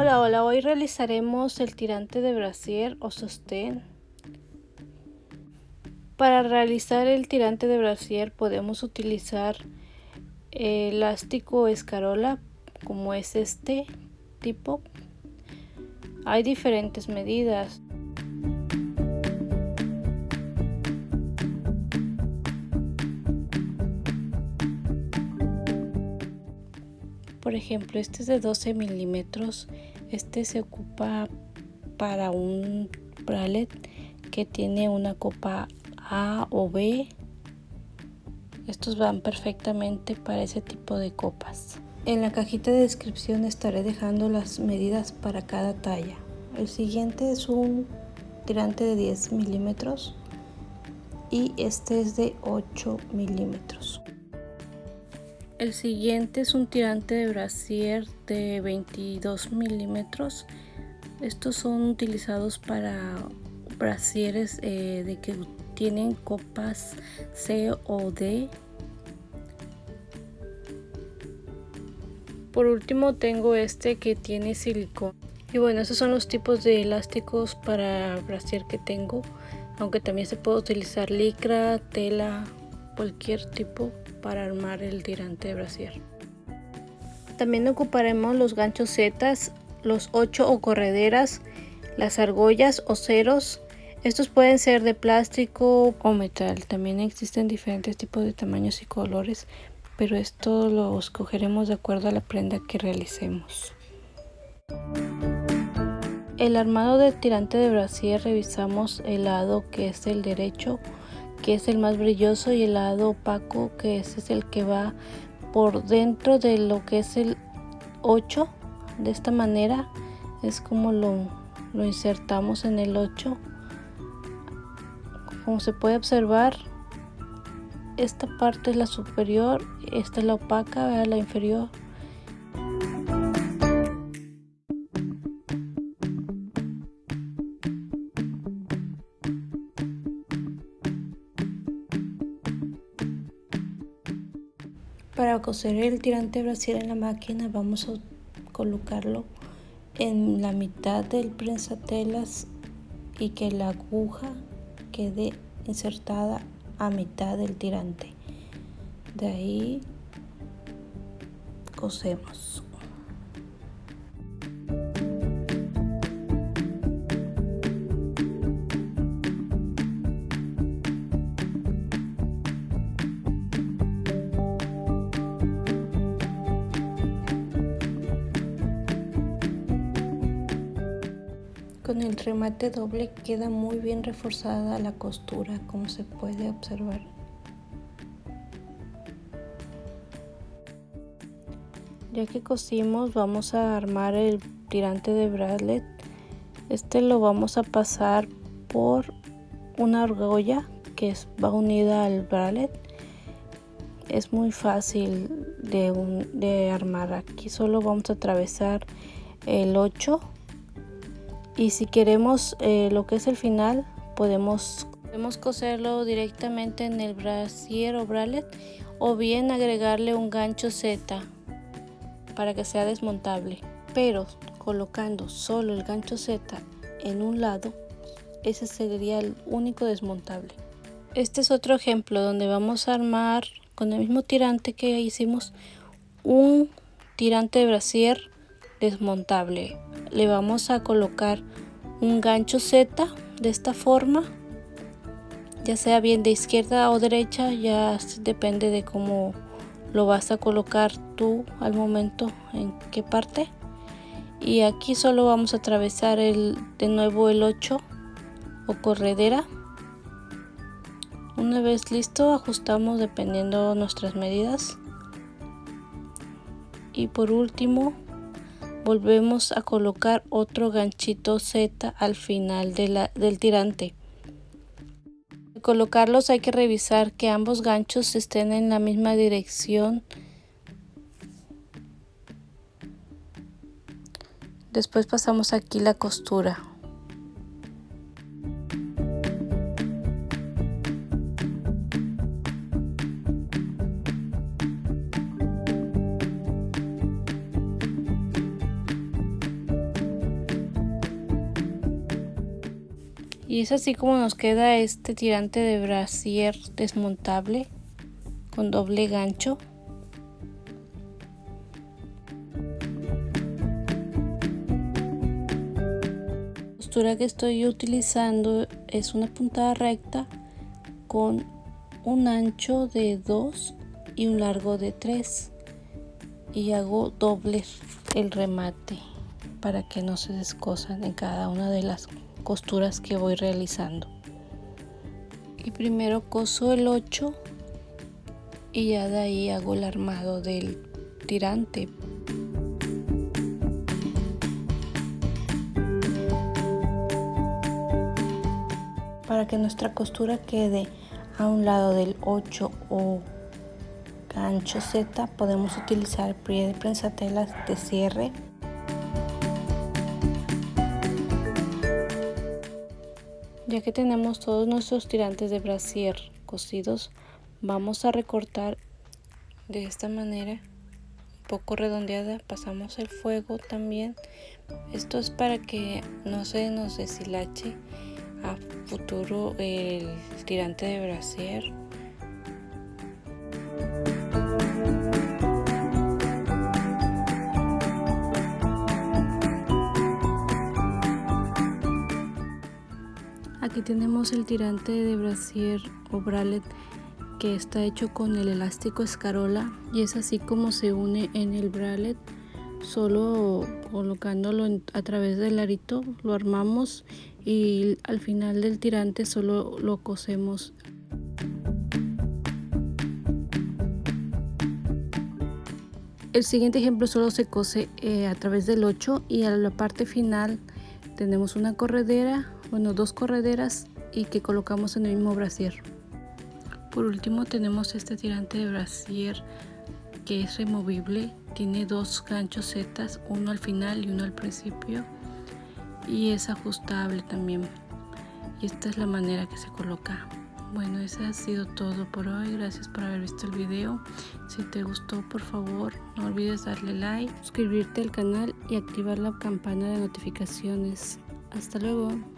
Hola, hoy realizaremos el tirante de brasier o sostén. Para realizar el tirante de brasier podemos utilizar elástico escarola, como es este tipo. Hay diferentes medidas. Por ejemplo, este es de 12 milímetros. Este se ocupa para un bralette que tiene una copa A o B. Estos van perfectamente para ese tipo de copas. En la cajita de descripción estaré dejando las medidas para cada talla. El siguiente es un tirante de 10 milímetros y este es de 8 milímetros. El siguiente es un tirante de brasier de 22 milímetros. Estos son utilizados para brasieres de que tienen copas C o D. Por último tengo este que tiene silicón. Y bueno, esos son los tipos de elásticos para brasier que tengo, aunque también se puede utilizar licra, tela, cualquier tipo para armar el tirante de brasier. También ocuparemos los ganchos zetas, los 8 o correderas, las argollas o ceros. Estos pueden ser de plástico o metal. También existen diferentes tipos de tamaños y colores, pero esto lo escogeremos de acuerdo a la prenda que realicemos. El armado del tirante de brasier revisamos el lado que es el derecho, que es el más brilloso, y el lado opaco, que ese es el que va por dentro de lo que es el 8. De esta manera es como lo insertamos en el 8. Como se puede observar, esta parte es la superior, esta es la opaca, la inferior. Para coser el tirante brasier en la máquina vamos a colocarlo en la mitad del prensatelas y que la aguja quede insertada a mitad del tirante. De ahí cosemos. Con el remate doble queda muy bien reforzada la costura, como se puede observar. Ya que cosimos, vamos a armar el tirante de bralette. Este lo vamos a pasar por una argolla que va unida al bralette. Es muy fácil de armar. Aquí solo vamos a atravesar el 8. Y si queremos lo que es el final, podemos coserlo directamente en el brasier o bralette, o bien agregarle un gancho Z para que sea desmontable. Pero colocando solo el gancho Z en un lado, ese sería el único desmontable. Este es otro ejemplo donde vamos a armar con el mismo tirante que hicimos un tirante de brasier desmontable. Le vamos a colocar un gancho Z de esta forma, ya sea bien de izquierda o derecha, ya depende de cómo lo vas a colocar tú al momento, en qué parte. Y aquí solo vamos a atravesar de nuevo el 8 o corredera. Una vez listo, ajustamos dependiendo nuestras medidas. Y por último, volvemos a colocar otro ganchito Z al final del tirante. Al colocarlos hay que revisar que ambos ganchos estén en la misma dirección. Después pasamos aquí la costura. Y es así como nos queda este tirante de brasier desmontable con doble gancho. La costura que estoy utilizando es una puntada recta con un ancho de 2 y un largo de 3, y hago doble el remate para que no se descosan en cada una de las costuras que voy realizando. Y primero coso el 8 y ya de ahí hago el armado del tirante. Para que nuestra costura quede a un lado del 8 o gancho Z, podemos utilizar el plie de prensatelas de cierre. Ya que tenemos todos nuestros tirantes de brasier cosidos, vamos a recortar de esta manera, un poco redondeada. Pasamos el fuego también. Esto es para que no se nos deshilache a futuro el tirante de brasier. Aquí tenemos el tirante de brasier o bralette que está hecho con el elástico escarola, y es así como se une en el bralette. Solo colocándolo a través del arito lo armamos y al final del tirante solo lo cosemos. El siguiente ejemplo solo se cose a través del 8, y a la parte final tenemos una corredera, bueno, dos correderas, y que colocamos en el mismo brasier. Por último tenemos este tirante de brasier que es removible, tiene dos ganchos Z, uno al final y uno al principio, y es ajustable también. Y esta es la manera que se coloca. Bueno, eso ha sido todo por hoy. Gracias por haber visto el video. Si te gustó, por favor no olvides darle like, suscribirte al canal y activar la campana de notificaciones. Hasta luego.